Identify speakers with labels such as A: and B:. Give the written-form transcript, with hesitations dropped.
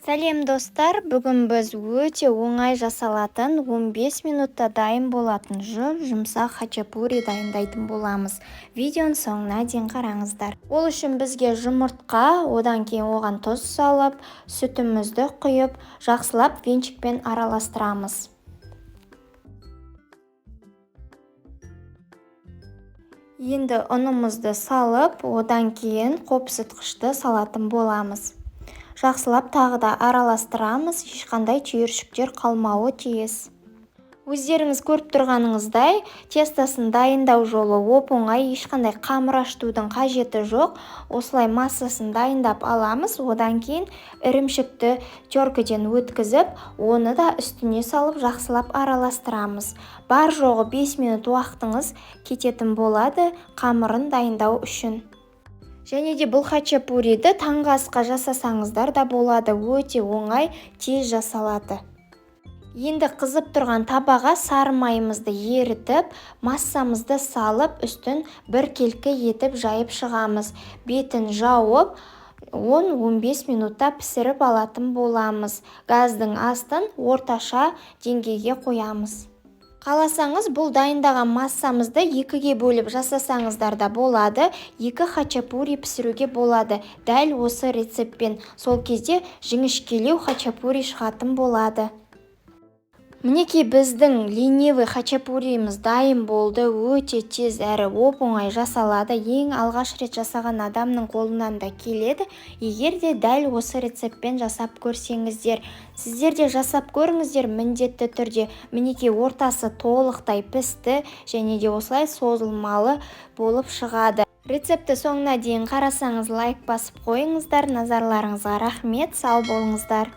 A: Сәлем достар, бүгін біз өте оңай жасалатын 15 минутта дайын болатын жұмсақ хачапури дайындайтын боламыз. Видеоның соңына дейін қараңыздар. Ол үшін бізге жұмыртқа, одан кейін оған тұз салып, сүтімізді құйып, жақсылап венчикпен араластырамыз. Енді ұнымызды салып, одан кейін қопсытқышты салатын боламыз. Жақсылап тағы да араластырамыз, ешқандай түйіршіктер қалмауы тиіс. Өздеріңіз көріп тұрғаныңыздай, тестосын дайындау жолы оп-оңай, ешқандай қамыр ашытудың қажеті жоқ. Осылай массасын дайындап аламыз, одан кейін ірімшікті теркіден өткізіп, оны да үстіне салып жақсылап араластырамыз. Бар жоғы 5 минут уақытыңыз кететін болады қамырын дайындау үшін. Және де бұл хачапуриді таңғы асқа жасасаңыздар да болады, өте оңай, тез жасалады. Енді қызып тұрған табаға сары майымызды ерітіп, массамызды салып, үстін біркелкі етіп жайып шығамыз. Бетін жауып, 10-15 минутта пісіріп алатын боламыз. Газдың астын орташа деңгейге қоямыз. Қаласаңыз, бұл дайындаған массамызды екіге бөліп жасасаңыздар да болады, 2 хачапури пісіруге болады. Дәл осы рецептпен сол кезде жіңішкелеу хачапури шығатын болады. Мінекей біздің ленивый хачапурийіміз дайын болды, өте тез әрі оп-оңай жасалады. Ең алғаш рет жасаған адамның қолынан да келеді. Егер де дәл осы рецептпен жасап көрсеңіздер, сіздер де жасап көріңіздер міндетті түрде. Мінекей ортасы толықтай пісті және де осылай созылмалы болып шығады. Рецепті соңына дейін қарасаңыз лайк басып қойыңыздар. Назарларыңызға рахмет, сау болыңыздар.